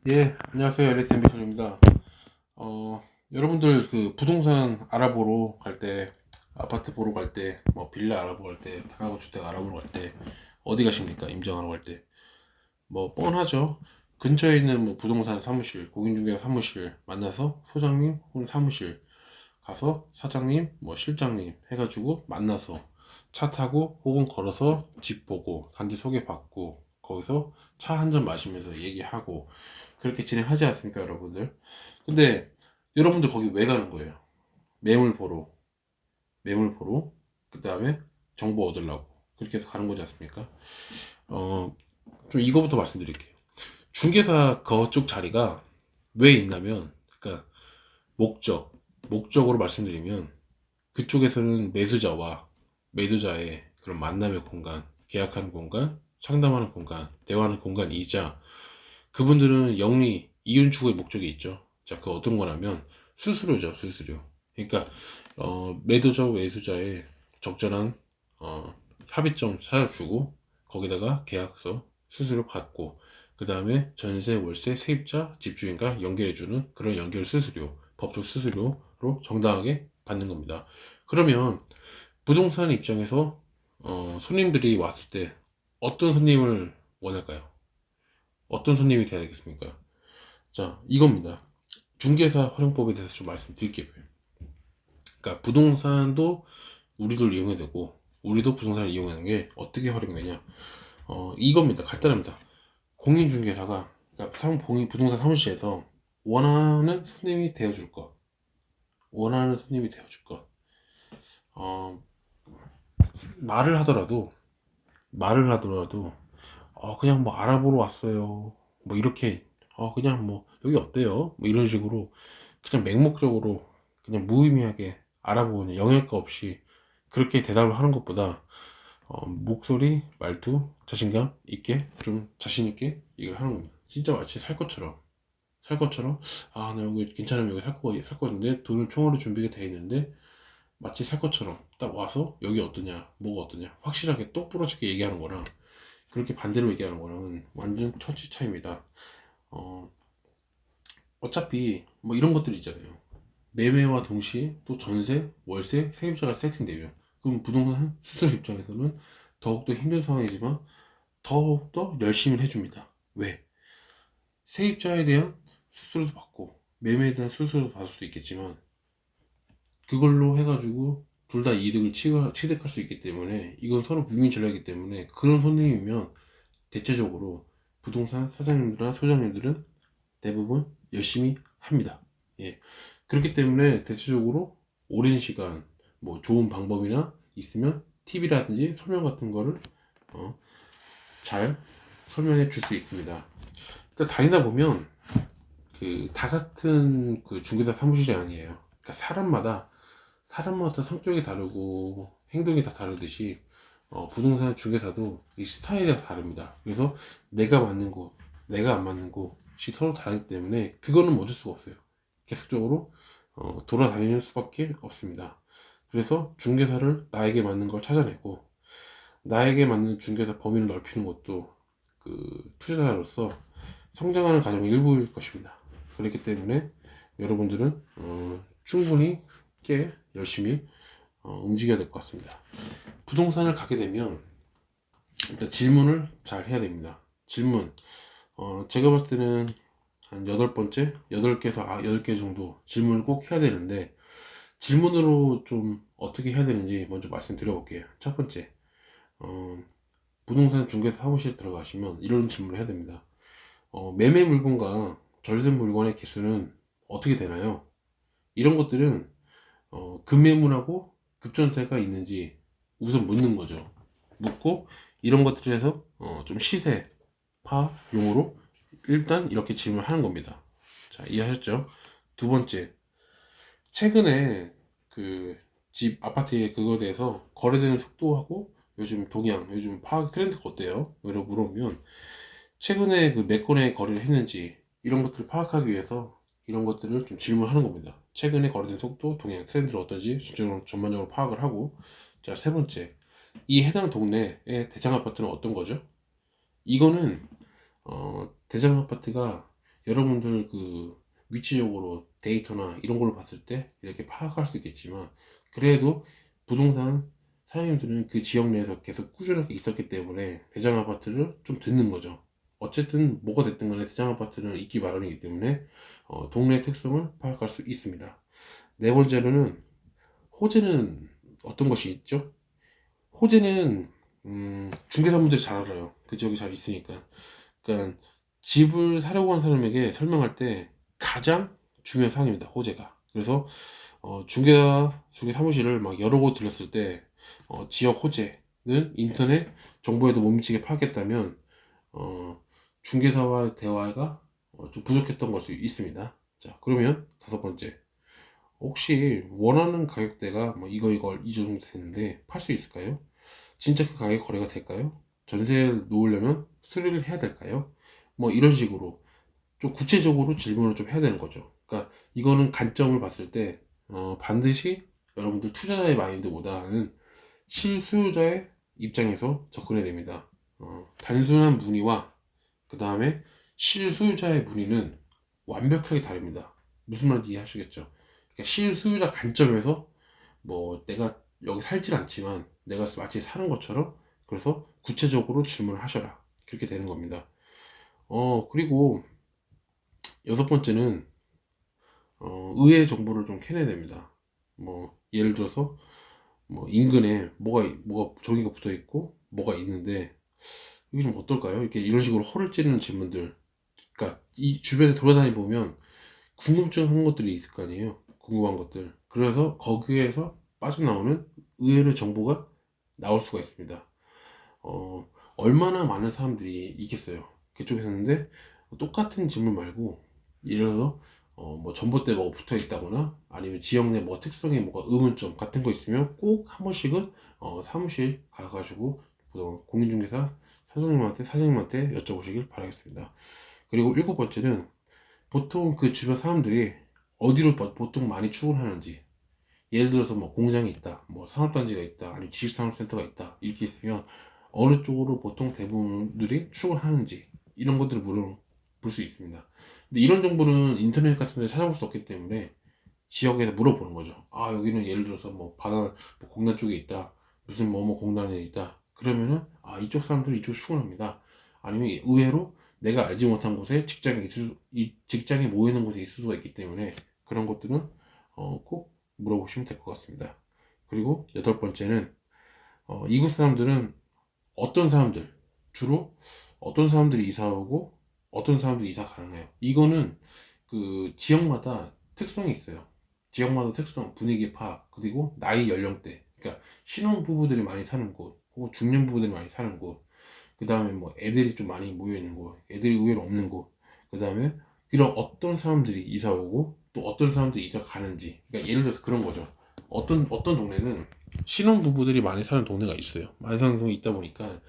예, 안녕하세요. LA 뷰입니다. 여러분들 그 부동산 알아보러 갈 때, 아파트 보러 갈 때, 뭐 빌라 알아보러 갈 때, 다가구 주택 알아보러 갈 때, 어디 가십니까? 임장하러 갈 때. 뭐 뻔하죠. 근처에 있는 뭐 부동산 사무실, 공인중개사 사무실 만나서 소장님 혹은 사무실 가서 사장님, 뭐 실장님 해가지고 만나서 차 타고 혹은 걸어서 집 보고 단지 소개받고 거기서 차 한 잔 마시면서 얘기하고 그렇게 진행하지 않습니까, 여러분들? 근데 여러분들 거기 왜 가는 거예요? 매물 보러, 매물 보러, 그 다음에 정보 얻으려고 그렇게 해서 가는 거지 않습니까? 어, 좀 이거부터 말씀드릴게요. 중개사 그쪽 자리가 왜 있냐면, 그러니까 목적, 목적으로 말씀드리면 그쪽에서는 매수자와 매도자의 그런 만남의 공간, 계약하는 공간, 상담하는 공간, 대화하는 공간이자 그분들은 영리, 이윤 추구의 목적이 있죠. 자, 그 어떤 거냐면 수수료죠, 수수료. 그러니까 매도자, 매수자의 적절한 합의점 찾아주고 거기다가 계약서, 수수료 받고 그 다음에 전세, 월세, 세입자, 집주인과 연결해주는 그런 연결 수수료, 법적 수수료로 정당하게 받는 겁니다. 그러면 부동산 입장에서 손님들이 왔을 때 어떤 손님을 원할까요? 어떤 손님이 돼야 되겠습니까? 자, 이겁니다. 중개사 활용법에 대해서 좀 말씀드릴게요. 그러니까 부동산도 우리도 이용해야 되고 우리도 부동산을 이용하는 게 어떻게 활용되냐? 이겁니다. 간단합니다. 공인중개사가 그러니까 부동산 사무실에서 원하는 손님이 되어줄 것, 원하는 손님이 되어줄 것. 어, 말을 하더라도 말을 하더라도 그냥 뭐 알아보러 왔어요. 뭐 이렇게 그냥 뭐 여기 어때요? 뭐 이런 식으로 그냥 맹목적으로 그냥 무의미하게 알아보는 영역가 없이 그렇게 대답을 하는 것보다 목소리, 말투, 자신감 있게 좀 자신 있게 이걸 하는 겁니다. 진짜 마치 살 것처럼 나 여기 괜찮으면 여기 살 거였는데 돈은 총으로 준비가 돼 있는데 마치 살 것처럼 딱 와서 여기 어떠냐, 뭐가 어떠냐 확실하게 똑부러지게 얘기하는 거랑 그렇게 반대로 얘기하는 거랑은 완전 천지 차이입니다. 어, 어차피 뭐 이런 것들이 있잖아요. 매매와 동시에 또 전세, 월세, 세입자가 세팅되면 그럼 부동산 수수료 입장에서는 더욱더 힘든 상황이지만 더욱더 열심히 해줍니다. 왜? 세입자에 대한 수수료도 받고 매매에 대한 수수료도 받을 수도 있겠지만 그걸로 해가지고 둘 다 이득을 취득할 수 있기 때문에 이건 서로 윈윈 전략이기 때문에 그런 손님이면 대체적으로 부동산 사장님들이나 소장님들은 대부분 열심히 합니다. 예. 그렇기 때문에 대체적으로 오랜 시간 뭐 좋은 방법이나 있으면 팁이라든지 설명 같은 거를 잘 설명해 줄 수 있습니다. 그러니까 다니다 보면 그 다 같은 그 중개사 사무실이 아니에요. 그러니까 사람마다 성격이 다르고 행동이 다 다르듯이 부동산 중개사도 이 스타일이 다 다릅니다. 그래서 내가 맞는 곳, 내가 안 맞는 곳이 서로 다르기 때문에 그거는 뭐 어쩔 수가 없어요. 계속적으로 돌아다니는 수밖에 없습니다. 그래서 중개사를 나에게 맞는 걸 찾아내고 나에게 맞는 중개사 범위를 넓히는 것도 그 투자자로서 성장하는 과정의 일부일 것입니다. 그렇기 때문에 여러분들은 충분히 꽤 열심히 움직여야 될 것 같습니다. 부동산을 가게 되면 일단 질문을 잘 해야 됩니다. 질문. 제가 봤을 때는 한 8번째, 8개에서 8개 정도 질문을 꼭 해야 되는데, 질문으로 좀 어떻게 해야 되는지 먼저 말씀드려 볼게요. 첫 번째, 어, 부동산 중개사 사무실 들어가시면 이런 질문을 해야 됩니다. 매매 물건과 절세 물건의 개수는 어떻게 되나요? 이런 것들은 급매물하고 급전세가 있는지 우선 묻는 거죠. 묻고 이런 것들에서 좀 시세 파용으로 일단 이렇게 질문을 하는 겁니다. 자, 이해하셨죠? 두 번째, 최근에 그 집 아파트의 그거에 대해서 거래되는 속도하고 요즘 동향, 요즘 파악 트렌드가 어때요? 이러고 물어보면 최근에 그 몇 건의 거래를 했는지 이런 것들을 파악하기 위해서 이런 것들을 좀 질문하는 겁니다. 최근에 거래된 속도, 동향, 트렌드는 어떤지 전반적으로 파악을 하고 자, 세 번째, 이 해당 동네의 대장 아파트는 어떤 거죠? 이거는 대장 아파트가 여러분들 그 위치적으로 데이터나 이런 걸로 봤을 때 이렇게 파악할 수 있겠지만, 그래도 부동산 사장님들은 그 지역 내에서 계속 꾸준하게 있었기 때문에 대장 아파트를 좀 듣는 거죠. 어쨌든 뭐가 됐든 간에 대장 아파트는 있기 마련이기 때문에 동네 특성을 파악할 수 있습니다. 네 번째로는 호재는 어떤 것이 있죠? 호재는 중개사분들이 잘 알아요. 그 지역에 잘 있으니까. 그러니까 집을 사려고 하는 사람에게 설명할 때 가장 중요한 사항입니다. 호재가. 그래서 중개 사무실을 막 여러 곳 들렸을 때 지역 호재는 인터넷 정보에도 못 미치게 파악했다면 중개사와 대화가 좀 부족했던 걸 수 있습니다. 자, 그러면 다섯 번째, 혹시 원하는 가격대가 뭐 이거 이 정도 되는데 팔 수 있을까요? 진짜 그 가격 거래가 될까요? 전세를 놓으려면 수리를 해야 될까요? 뭐 이런 식으로 좀 구체적으로 질문을 좀 해야 되는 거죠. 그러니까 이거는 관점을 봤을 때 반드시 여러분들 투자자의 마인드보다는 실수요자의 입장에서 접근해야 됩니다. 단순한 문의와 그 다음에 실수요자의 문의는 완벽하게 다릅니다. 무슨 말인지 이해하시겠죠? 그러니까 실수요자 관점에서 뭐 내가 여기 살질 않지만 내가 마치 사는 것처럼, 그래서 구체적으로 질문을 하셔라, 그렇게 되는 겁니다. 그리고 여섯 번째는 의외의 정보를 좀 캐내야 됩니다. 뭐 예를 들어서 뭐 인근에 뭐가 종이가 붙어 있고 뭐가 있는데 이게 좀 어떨까요? 이렇게 이런 식으로 허를 찌르는 질문들. 그러니까 이 주변에 돌아다니 보면 궁금증 한 것들이 있을 거 아니에요. 궁금한 것들. 그래서 거기에서 빠져나오는 의외의 정보가 나올 수가 있습니다. 얼마나 많은 사람들이 있겠어요. 그쪽에 샀는데 똑같은 질문 말고, 예를 들어서 뭐 전봇대 뭐가 붙어 있다거나 아니면 지역 내 뭐 특성에 뭐가 의문점 같은 거 있으면 꼭 한 번씩은 사무실 가가지고 공인중개사 사장님한테 여쭤보시길 바라겠습니다. 그리고 일곱 번째는 보통 그 주변 사람들이 어디로 보통 많이 출근하는지, 예를 들어서 뭐 공장이 있다, 뭐 산업단지가 있다, 아니면 지식산업센터가 있다, 이렇게 있으면 어느 쪽으로 보통 대부분들이 출근하는지 이런 것들을 물어볼 수 있습니다. 근데 이런 정보는 인터넷 같은 데 찾아볼 수 없기 때문에 지역에서 물어보는 거죠. 아, 여기는 예를 들어서 뭐 바다, 뭐 공단 쪽에 있다, 무슨 뭐뭐 공단에 있다, 그러면은 아, 이쪽 사람들이 이쪽 출근합니다. 아니면 의외로 내가 알지 못한 곳에 직장이 모이는 곳에 있을 수가 있기 때문에 그런 것들은 꼭 물어보시면 될 것 같습니다. 그리고 여덟 번째는 이곳 사람들은 어떤 사람들, 주로 어떤 사람들이 이사 오고 어떤 사람들이 이사 가능해요. 이거는 그 지역마다 특성이 있어요. 지역마다 특성, 분위기 파악, 그리고 나이 연령대. 그러니까 신혼 부부들이 많이 사는 곳, 혹은 중년 부부들이 많이 사는 곳, 그 다음에 뭐 애들이 좀 많이 모여 있는 곳, 애들이 의외로 없는 곳, 그 다음에 이런 어떤 사람들이 이사 오고 또 어떤 사람들이 이사 가는지. 그러니까 예를 들어서 그런 거죠. 어떤 동네는 신혼 부부들이 많이 사는 동네가 있어요. 많이 사는 동네 있다 보니까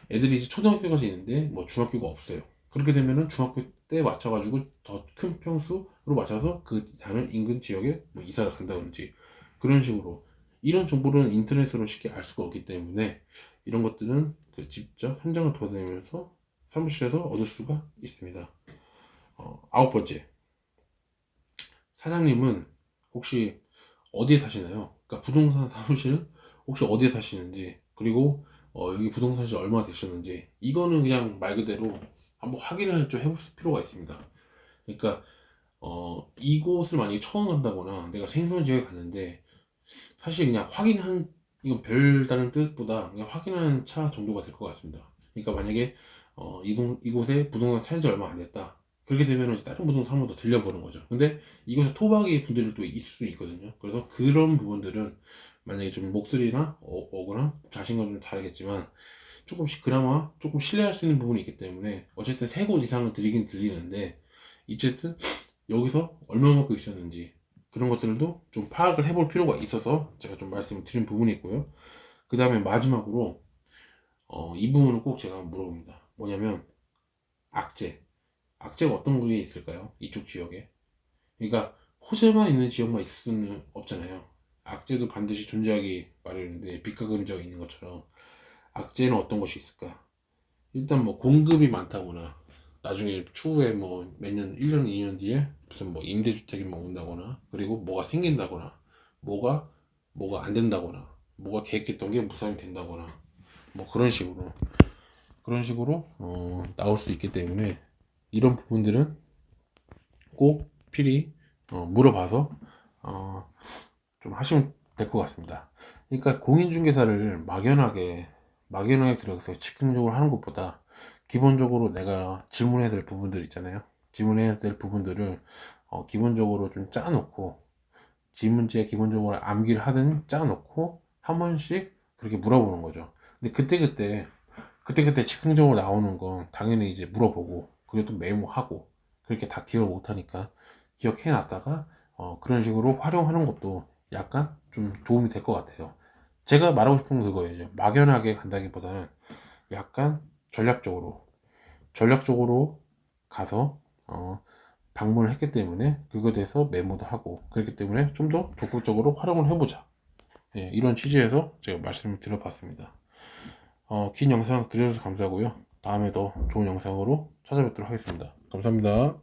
애들이 이제 초등학교까지 있는데 뭐 중학교가 없어요. 그렇게 되면은 중학교 때 맞춰가지고 더 큰 평수로 맞춰서 그 다른 인근 지역에 뭐 이사를 간다든지 그런 식으로, 이런 정보는 인터넷으로 쉽게 알 수가 없기 때문에 이런 것들은 그 직접 현장을 돌아다니면서 사무실에서 얻을 수가 있습니다. 아홉 번째, 사장님은 혹시 어디에 사시나요? 그러니까 부동산 사무실은 혹시 어디에 사시는지, 그리고 여기 부동산 시 얼마 되셨는지, 이거는 그냥 말 그대로 한번 확인을 좀 해볼 필요가 있습니다. 그러니까 이곳을 만약에 처음 간다거나 내가 생소한 지역에 갔는데 사실 그냥 이건 별다른 뜻보다 그냥 확인하는 차 정도가 될 것 같습니다. 그러니까 만약에 이곳에 부동산 산지 얼마 안 됐다, 그렇게 되면 이제 다른 부동산 한 번 더 들려보는 거죠. 근데 이곳에 토박이 분들이 또 있을 수 있거든요. 그래서 그런 부분들은 만약에 좀 목소리나 어거나 자신감 좀 다르겠지만 조금씩 그나마 조금 신뢰할 수 있는 부분이 있기 때문에 어쨌든 세 곳 이상은 들리긴 들리는데, 어쨌든 여기서 얼마만큼 있었는지 그런 것들도 좀 파악을 해볼 필요가 있어서 제가 좀 말씀을 드린 부분이 있고요. 그 다음에 마지막으로 이 부분을 꼭 제가 물어봅니다. 뭐냐면 악재. 악재가 어떤 구에 있을까요? 이쪽 지역에. 그러니까 호재만 있는 지역만 있을 수는 없잖아요. 악재도 반드시 존재하기 마련인데, 빛과 그림자가 있는 것처럼 악재는 어떤 것이 있을까? 일단 뭐 공급이 많다거나 나중에 추후에 뭐 몇 년, 1년, 2년 뒤에 무슨 뭐 임대주택이 뭐 온다거나, 그리고 뭐가 생긴다거나, 뭐가 안 된다거나, 뭐가 계획했던 게 무산이 된다거나, 뭐 그런 식으로 나올 수 있기 때문에 이런 부분들은 꼭 필히 물어봐서 좀 하시면 될 것 같습니다. 그러니까 공인중개사를 막연하게 들어가서 즉흥적으로 하는 것보다 기본적으로 내가 질문해야 될 부분들 있잖아요. 질문해야 될 부분들을 기본적으로 좀 짜놓고, 질문지에 기본적으로 암기를 하든 짜놓고 한 번씩 그렇게 물어보는 거죠. 근데 그때 즉흥적으로 나오는 건 당연히 이제 물어보고, 그게 또 메모하고, 그렇게 다 기억을 못하니까 기억해 놨다가 그런 식으로 활용하는 것도 약간 좀 도움이 될 것 같아요. 제가 말하고 싶은 건 그거예요. 막연하게 간다기보다는 약간 전략적으로 가서 방문을 했기 때문에 그거에 대해서 메모도 하고, 그렇기 때문에 좀 더 적극적으로 활용을 해보자. 예, 이런 취지에서 제가 말씀을 드려봤습니다. 긴 영상 들어주셔서 감사하고요. 다음에 더 좋은 영상으로 찾아뵙도록 하겠습니다. 감사합니다.